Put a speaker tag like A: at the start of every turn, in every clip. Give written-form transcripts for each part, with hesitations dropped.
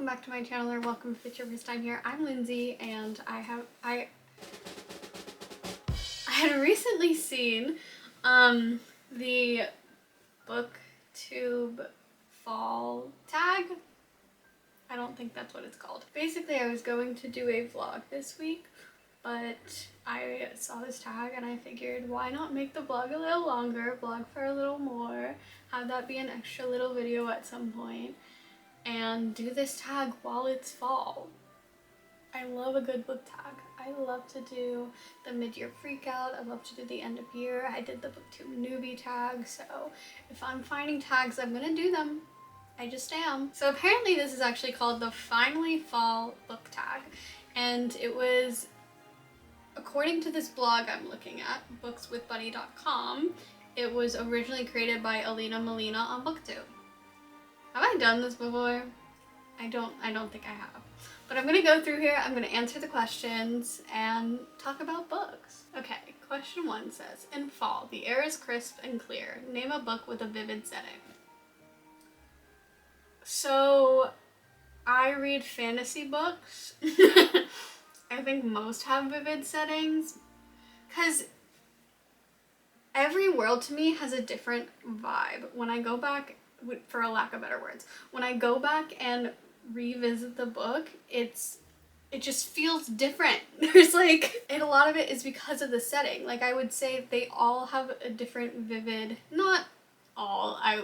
A: welcome back to my channel, or welcome if it's your first time here. I'm Lindsay, and I had recently seen the booktube fall tag. I don't think that's what it's called. Basically, I was going to do a vlog this week, but I saw this tag and I figured, why not make the vlog a little longer, vlog for a little more, have that be an extra little video at some point, and do this tag while it's fall. I love a good book tag. I love to do the mid-year freakout. I love to do the end of year. I did the booktube newbie tag, so if I'm finding tags, I'm gonna do them. I just am. So apparently this is actually called the Finally Fall book tag, and it was, according to this blog I'm looking at, bookswithbunny.com, it was originally created by Alina Molina on booktube. Have I done this before? I don't think I have. But I'm gonna go through here, I'm gonna answer the questions and talk about books. Okay, question 1 says, in fall, the air is crisp and clear. Name a book with a vivid setting. So, I read fantasy books. I think most have vivid settings, because every world to me has a different vibe. When I go back, for a lack of better words, when I go back and revisit the book, it just feels different. There's and a lot of it is because of the setting. Like, I would say they all have a different vivid, not all, I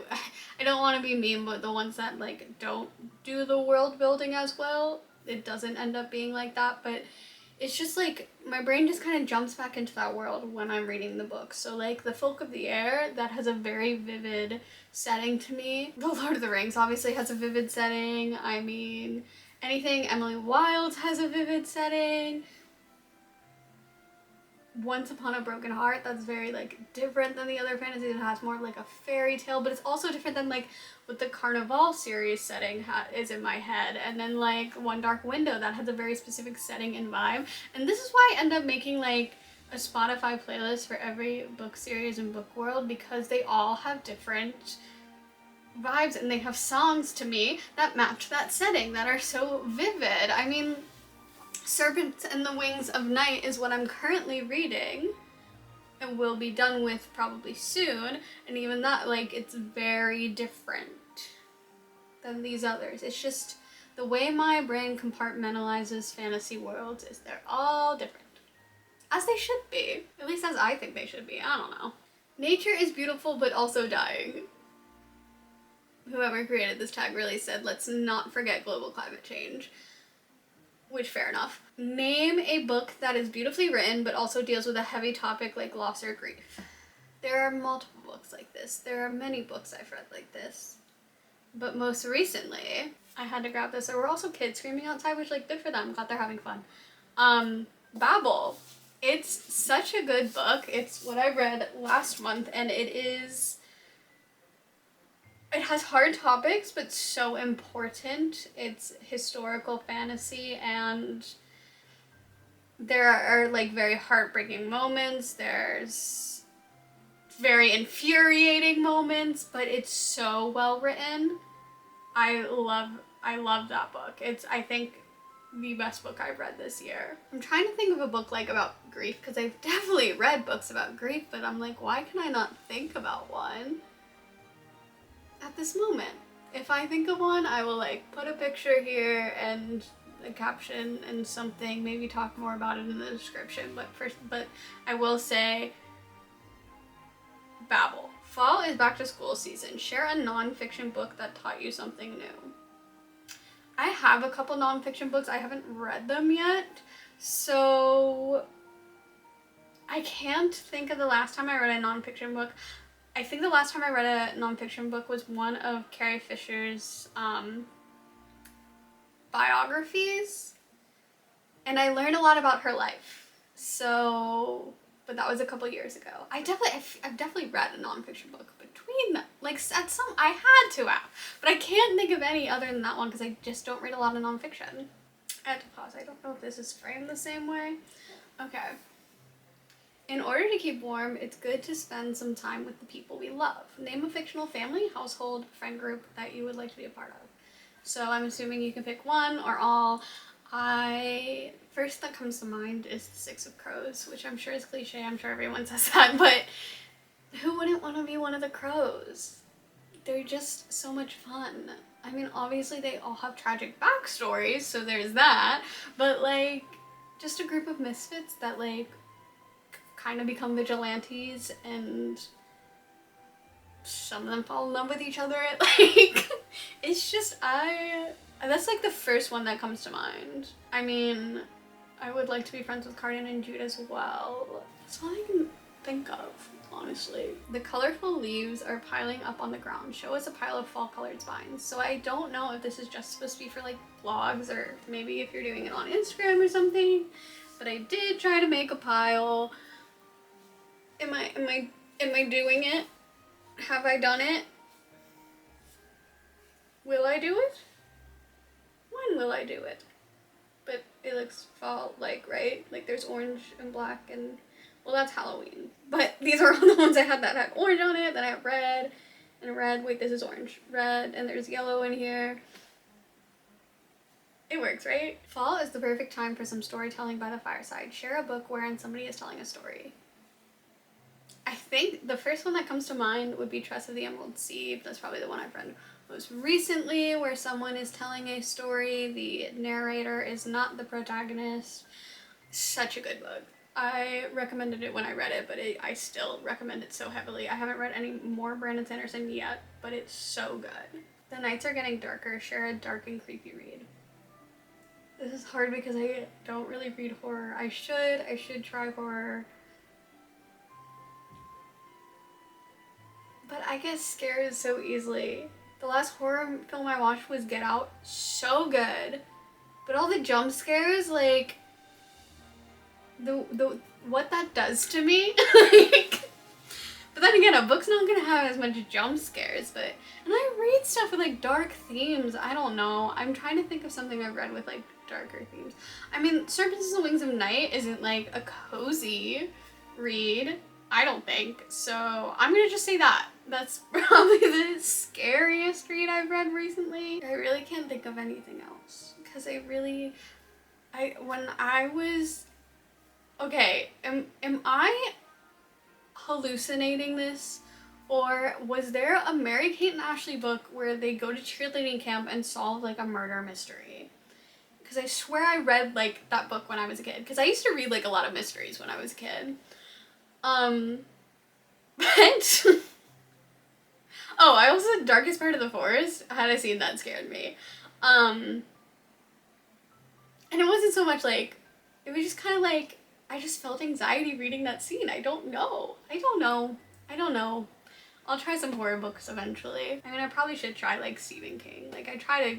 A: don't want to be mean, but the ones that don't do the world building as well, it doesn't end up being like that. But it's just my brain just kind of jumps back into that world when I'm reading the book. So the Folk of the Air, that has a very vivid setting to me. The Lord of the Rings obviously has a vivid setting. I mean, anything Emily Wilde has a vivid setting. Once Upon a Broken Heart, that's very different than the other fantasy. It has more of a fairy tale, but it's also different than what the Carnival series setting is in my head. And then One Dark Window, that has a very specific setting and vibe. And this is why I end up making a Spotify playlist for every book series and book world, because they all have different vibes and they have songs to me that match that setting, that are so vivid. I mean, Serpent and the Wings of Night is what I'm currently reading and will be done with probably soon, and even that, it's very different than these others. It's just the way my brain compartmentalizes fantasy worlds is they're all different. As they should be. At least as I think they should be. I don't know. Nature is beautiful but also dying. Whoever created this tag really said, let's not forget global climate change. Which, fair enough. Name a book that is beautifully written but also deals with a heavy topic like loss or grief. There are multiple books like this. There are many books I've read like this. But most recently, I had to grab this. There were also kids screaming outside, which, good for them. Glad they're having fun. Babel. It's such a good book. It's what I read last month, and it has hard topics, but so important. It's historical fantasy, and there are very heartbreaking moments. There's very infuriating moments, but it's so well written. I love that book. It's, I think, the best book I've read this year. I'm trying to think of a book about grief, because I've definitely read books about grief, but I'm why can I not think about one at this moment? If I think of one, I will put a picture here and a caption and something, maybe talk more about it in the description. But I will say, Babel. Fall is back to school season. Share a non-fiction book that taught you something new. I have a couple non-fiction books. I haven't read them yet, so I can't think of the last time I read a non-fiction book. I think the last time I read a non-fiction book was one of Carrie Fisher's biographies, and I learned a lot about her life. So, but that was a couple years ago. I've definitely read a non-fiction book between them. At some, I had to have, but I can't think of any other than that one, because I just don't read a lot of non-fiction. I had to pause. I don't know if this is framed the same way. Okay. In order to keep warm, it's good to spend some time with the people we love. Name a fictional family, household, friend group that you would like to be a part of. So I'm assuming you can pick one or all. First that comes to mind is the Six of Crows, which I'm sure is cliche, I'm sure everyone says that, but who wouldn't want to be one of the crows? They're just so much fun. I mean, obviously they all have tragic backstories, so there's that, but like, just a group of misfits that like kind of become vigilantes, and some of them fall in love with each other. Like, it's just, that's like the first one that comes to mind. I mean, I would like to be friends with Cardigan and Jude as well. That's all I can think of, honestly. The colorful leaves are piling up on the ground. Show us a pile of fall-colored spines. So I don't know if this is just supposed to be for like vlogs, or maybe if you're doing it on Instagram or something, but I did try to make a pile. Am I doing it? Have I done it? Will I do it? When will I do it? But it looks fall-like, right? Like there's orange and black and, well, that's Halloween. But these are all the ones I had that had orange on it, then I have red, and red, wait, this is orange. Red, and there's yellow in here. It works, right? Fall is the perfect time for some storytelling by the fireside. Share a book wherein somebody is telling a story. I think the first one that comes to mind would be Tress of the Emerald Sea. That's probably the one I've read most recently, where someone is telling a story. The narrator is not the protagonist. Such a good book. I recommended it when I read it, but I still recommend it so heavily. I haven't read any more Brandon Sanderson yet, but it's so good. The Nights Are Getting Darker. Share a dark and creepy read. This is hard because I don't really read horror. I should try horror. But I get scared so easily. The last horror film I watched was Get Out. So good. But all the jump scares, like, the what that does to me. Like, but then again, a book's not gonna have as much jump scares, but, and I read stuff with like dark themes. I don't know. I'm trying to think of something I've read with like darker themes. I mean, Serpents and the Wings of Night isn't like a cozy read, I don't think. So I'm gonna just say that. That's probably the scariest read I've read recently. I really can't think of anything else, because when I was, okay, am I hallucinating this, or was there a Mary-Kate and Ashley book where they go to cheerleading camp and solve like a murder mystery? Because I swear I read like that book when I was a kid, because I used to read like a lot of mysteries when I was a kid. But oh, I also said Darkest Part of the Forest. Had I seen that scared me. And it wasn't so much like, it was just kind of like, I just felt anxiety reading that scene. I don't know. I'll try some horror books eventually. I mean, I probably should try like Stephen King. Like I try to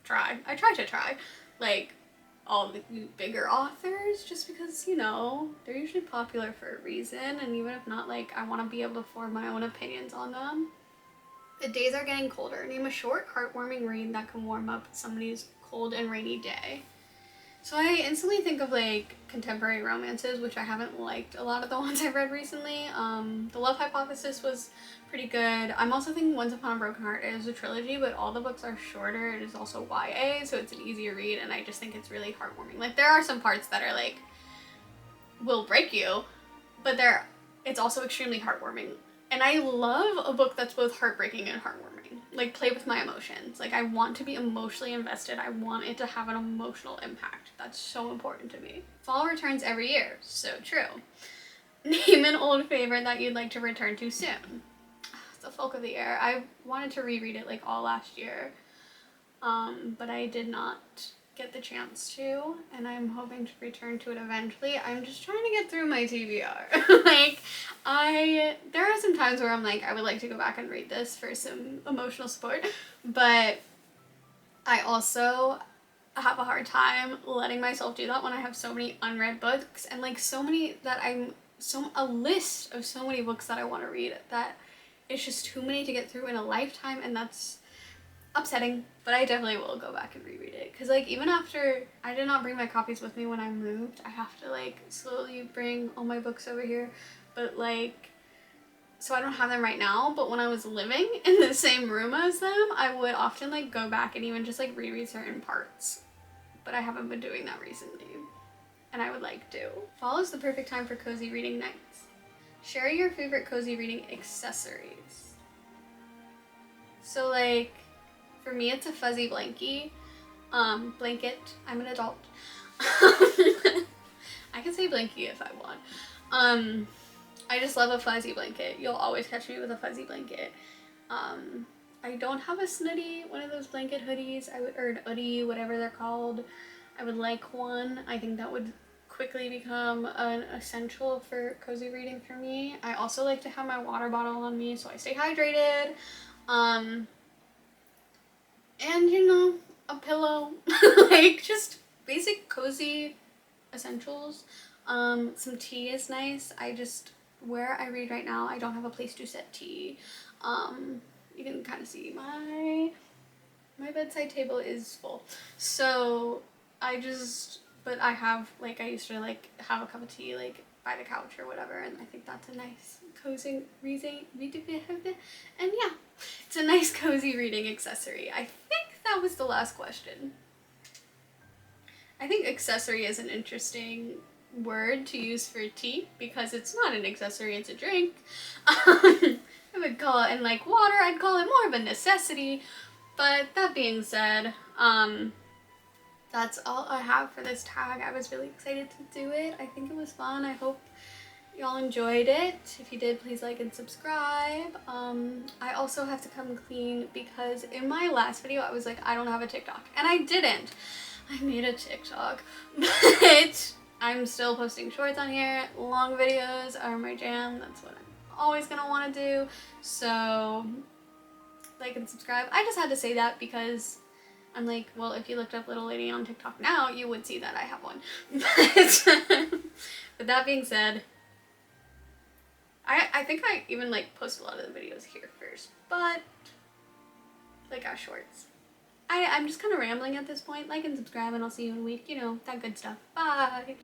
A: try like all the bigger authors, just because, you know, they're usually popular for a reason, and even if not, like, I want to be able to form my own opinions on them. The days are getting colder. Name a short, heartwarming read that can warm up somebody's cold and rainy day. So I instantly think of like contemporary romances, which I haven't liked a lot of the ones I've read recently. The Love Hypothesis was pretty good. I'm also thinking Once Upon a Broken Heart is a trilogy, but all the books are shorter. It is also YA, so it's an easier read, and I just think it's really heartwarming. Like, there are some parts that are like, will break you, but it's also extremely heartwarming. And I love a book that's both heartbreaking and heartwarming. Like, play with my emotions. Like, I want to be emotionally invested. I want it to have an emotional impact. That's so important to me. Fall returns every year. So true. Name an old favorite that you'd like to return to soon. It's the Folk of the Air. I wanted to reread it like all last year, but I did not get the chance to, and I'm hoping to return to it eventually. I'm just trying to get through my TBR. Like, there are some times where I'm like, I would like to go back and read this for some emotional support, but I also have a hard time letting myself do that when I have so many unread books, and like a list of so many books that I want to read, that it's just too many to get through in a lifetime, and that's upsetting. But I definitely will go back and reread it, because like, even after I did not bring my copies with me when I moved, I have to like slowly bring all my books over here, but like so I don't have them right now, but when I was living in the same room as them, I would often like go back and even just like reread certain parts. But I haven't been doing that recently, and I would like to. Fall is the perfect time for cozy reading nights. Share your favorite cozy reading accessories. So like, for me it's a fuzzy blanket. I'm an adult. I can say blankie if I want. I just love a fuzzy blanket. You'll always catch me with a fuzzy blanket. I don't have a snooty, one of those blanket hoodies, or an hoodie, whatever they're called. I would like one. I think that would quickly become an essential for cozy reading for me. I also like to have my water bottle on me so I stay hydrated. And you know, a pillow. Like just basic cozy essentials. Some tea is nice. Where I read right now, I don't have a place to set tea. You can kind of see my bedside table is full. So but I have, like, I used to like have a cup of tea like by the couch or whatever, and I think that's a nice cozy reading, and yeah, it's a nice cozy reading accessory. I think that was the last question. I think accessory is an interesting word to use for tea because it's not an accessory, it's a drink. I would call it, and like water, I'd call it more of a necessity. But that being said, that's all I have for this tag. I was really excited to do it. I think it was fun. I hope y'all enjoyed it. If you did, please like and subscribe. I also have to come clean because in my last video I was like, I don't have a TikTok, and I didn't. I made a TikTok, but I'm still posting shorts on here. Long videos are my jam. That's what I'm always gonna want to do. So like and subscribe. I just had to say that because I'm like, well, if you looked up Little Lady on TikTok now, you would see that I have one. But that being said, I think I even like post a lot of the videos here first, but like our shorts. I'm just kind of rambling at this point. Like and subscribe, and I'll see you in a week. You know, that good stuff. Bye!